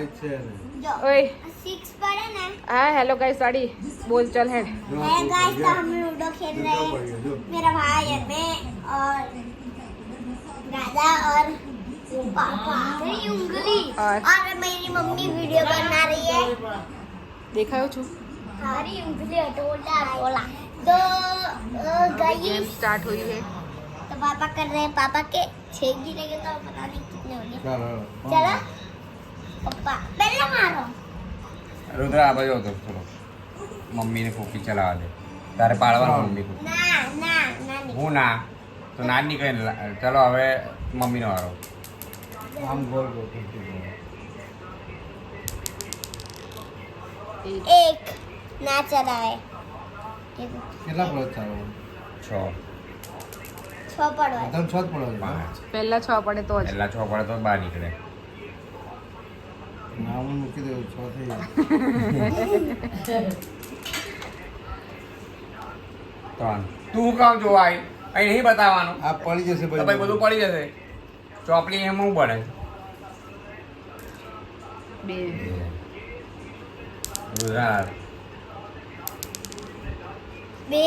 ओए 6 पड़े ना। हाँ हेलो गाइस साड़ी बोल चल है है गाइस, तो हम लूडो खेल रहे हैं, मेरा भाई और मैं और दादा और पापा। मेरी उंगली और मेरी मम्मी वीडियो बना रही है। देखा हो छू हमारी उंगली हटोला बोला तो गेम गाइस स्टार्ट हुई है तो पापा कर रहे हैं, पापा के 6 गिरेंगे तो पता नहीं कितने होंगे। चलो पापा पहले मारो। रुद्रा आ बाजू तो चलो मम्मी ने कॉपी चला दे तारे पाड़वा मम्मी को ના ના ના નહીં. હું ના તો ના નીકળે ચલો હવે મમ્મીનો વારો આમ ગોળ ગોળ એક ના ચલાવે. કેટલા પડે ચાલો 6 છ પડવા. તમે 6 પડે 5 पहला 6 पड़े तो પહેલા 6 પડે તો બહાર નીકળે નામ મૂકી દેવું 6 થઈ ત્રણ તું કામ જોવા આવી અહીં નહીં બતાવવાનું આ પડી જશે તો ભાઈ બધું પડી જશે ચોપડી એમ હું બને बे રુદ્રા બે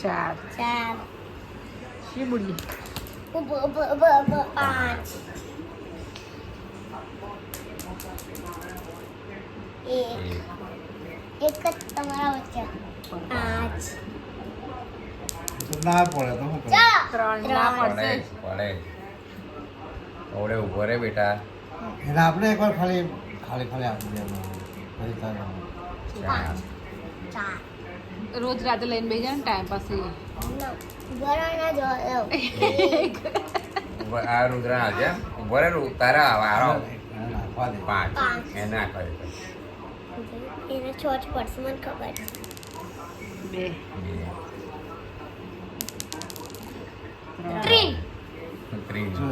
4 ચાર शिबुड़ी પાંચ એક જ તમારા વચ્ચે પાંચ. ના પડે તો શું કરે ચાલો ત્રણ ના પડે પડશે પડે ઓવડે ઉભો રે બેટા એને આપણે એકવાર ખાલી ખાલી ખાલી આપી દેવાનું ફરી તારે ચાર. ચાર. रोज रात लाइन भेज जाए टाइम पास ही બરાબર જો ઉભો આ રુદ્રા આજે ઉભો રે તારા વારો એને નાખવા દે 5 પાંચ. એને ના કરે એને છોટ પડશે મને ખબર છે. बे ત્રણ. ત્રીસ જો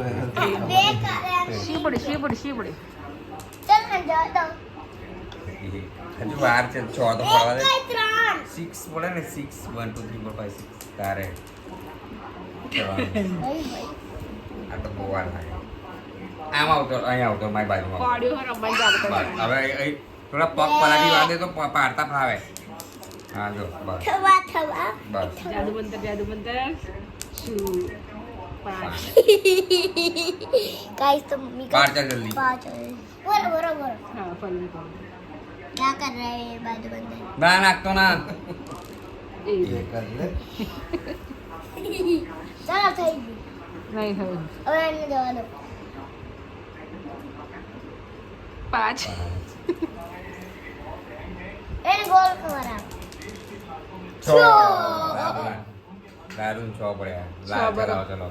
બે કરે शिबुड़ी शिबुड़ी शिबुड़ी ચાલ ને જો દો. હજુ વાર છે 6 તો પડવા દે એક ત્રણ. 6 પડે ને 6 1 2 3 4 5 6 તારે ભાઈ ભાઈ આ તો બહુ વાર લાગે આમ આવતો અહીંયા આવતો મારી બાજુમાં पॉडियो हो रंबन जाते બસ હવે અહીં થોડા પગ પલાટી વાદે તો પાડતા ફાવે હા જો બસ થવા થવા. બસ जादू मंतर शू 5 गाइस तो मम्मी का पाँच चल जल्दी। पाँच है। बोलो बोलो बोलो हाँ फल में कौन क्या कर रहे हैं बाजू बंदर? ના નાખતો ના एक એ કર લે चलो થઈ ગયું. नहीं है હવે એને જવા દો. 5 એને ગોલ કરાવ. છ દારૂ 6 પડ્યા લાલ છ ચલાવો ચલો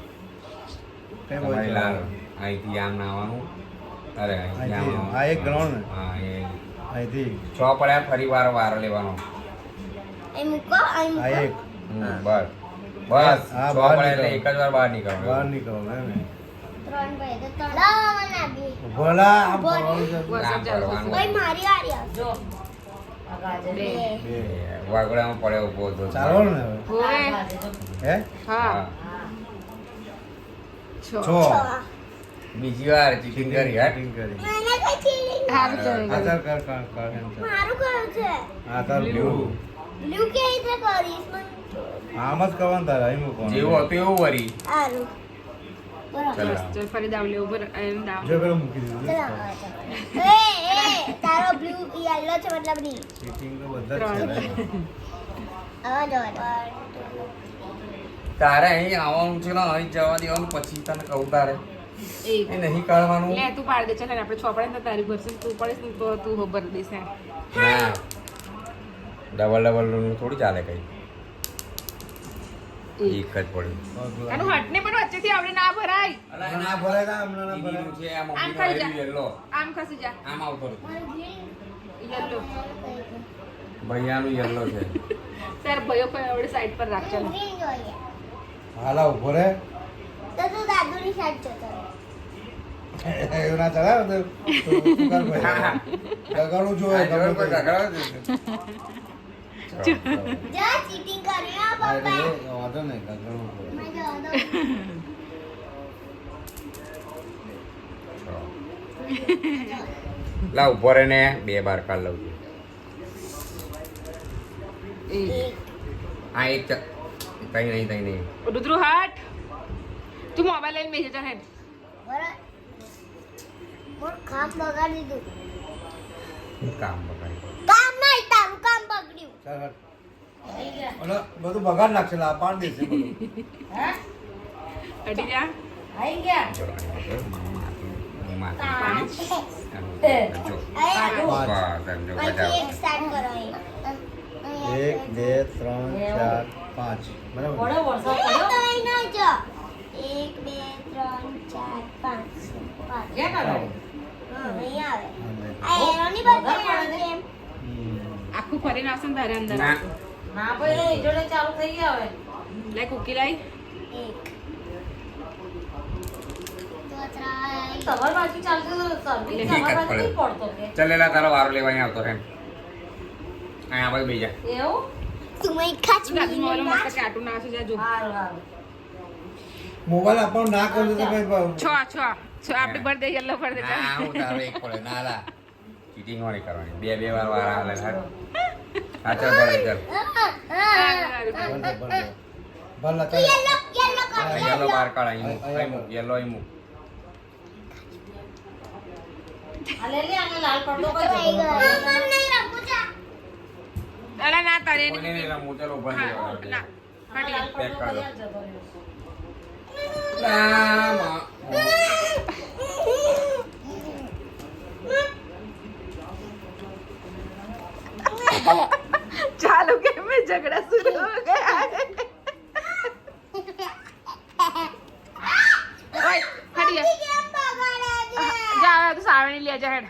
કઈ તમારી બોલ લાલ અહીંથી આમ નાવાનું અરે અહીંથી આમ અહીંથી. નાવાનું. આ એક ગ્રાઉન્ડ ને? હા એ અહીંથી 6 પડ્યા ફરી વાર વારો લેવાનો એ મૂકો અહીં આ મૂકો. એક બસ બસ હા, 6 બહાર પડ્યા એટલે નીકળો. એક જ વાર બહાર બહાર નીકળવાનું નીકળો ને ત્રણ ભાઈ તો ત્રણ. લાવો મને આપી. ભોલા આમ બોલ. પડવાનું છે. બસ આમ ચાલો કરવાનું. ભાઈ મારી વારી આવશે. બે બે. વાગડામાં પડે ઉભો તો ચાલવાનું ને હવે होए હે हाँ છ 6 બીજી વાર ચીટિંગ કરી યાર Cheating કરી મને કઈ ચીટિંગ. हाँ આ चलेगा તાર કર કર કર એમ ચાલ. મારું કયું છે? આ તાર બ્લુ બ્લુ કે રીતે કરીશ મને? આમ જ કરવાનું તારે અહીં મૂકવાનું જેવું હતું એવું વરી સારું. બરાબર. ચલો चल फरी दाव ले ऊपर एम दाव જો પેલો મૂકી દીધું ચલો. એ તારો બ્લુ યલો છે મતલબ નહીં. ચીટિંગ તો બધા જ છે ને. હવે જો તારે અહીં આવવાનું છે ને અહીં જવા દેવાનું પછી તને કહું તારે एक એ નહીં કરવાનું ले तू पाड़ दे चल ने આપણે 6 પડે ને તારી ભરસે તું પડે ને તો તું ખબર દેશે ના ડબલ ડબલ થોડી ચાલે કઈ એક જ પડ્યું આનું હટ ને પણ વચ્ચેથી આપણે ના ભરાય ના ના ભરાય ના હમણાં ના ભરાય દીદીનું છે આ આમ મમ્મીનો કરી જા. આવ્યું યલો આમ ખસી જા આમ આવતો રહ્યો. યલો ભૈયાનું યલો છે સર ભયો કોઈ આપણે સાઈડ પર રાખ ચાલો ગ્રીન જોઈએ. હાલા ઉભો રે તો તું દાદુની સાઈડ જતો રહે. એવું ના ચાલે તો તું કર ભાઈ ગગડું જોઈએ આ જોર ગમે પર તે. ગગડાવો છે. જા ચીટિંગ કરી હો હા, એટલે પપ્પા. એ વાંધો નહીં ગગડવું પડે મને જવા દો. લા ઉભો રહે ને 2 બાર કાઢ લઉં છું. આ એક કઈ નહીં રુદ્રુ હાટ તું મોબાઈલ લઈને બેસી જા હેડ બરાબર મોર કામ બગાડી દીધું કામ બગાડી. કામ નહીં તારું કામ બગડ્યું ચાલ હટ. ઓલો બધું બગાડ નાખશે લા પાડ દેશે બધું. હટી જા પછી એક સ્ટાર્ટ કરો અહીં. 1 2 3 4 5 બરાબર તો અહીં ના જો 1 2 3 4 5 હા અહીં આવે આ એરોની બતાવે કેમ આખું ફરીને આવશે ને તારે અંદર ના લે કુકી લાઈ એક તો ત્રણ ચલેલા તારો વારો લેવાની આવતો છે અહીંયા ભાઈ બીજા તું મેં ખાચ દાદી મોબાઈલ મસ્ત કાર્ટૂન નાખી જા જો મોબાઈલ આપણને ના કરજો તો કઈ છ આપડી ભર દે યલો ભર દે ના હું તારો એક પડે ના લા ચીટિંગ વાળી કરવાની 2 વાર વાર હાલે હા ચાલ ભલે ચાલ ભલે તું યલો કર યલો બાર કાઢ અહીં મૂક યલો અહીં મૂક અરે ના તારે કોઈને નહીં રમવું ચાલો ઉભા ના થઈ હટી પેક કર દો રામા ચાલો કે મેં ઝઘડા शुरू हो गया है ओए हट गया जा तू सावनी ले जा हेड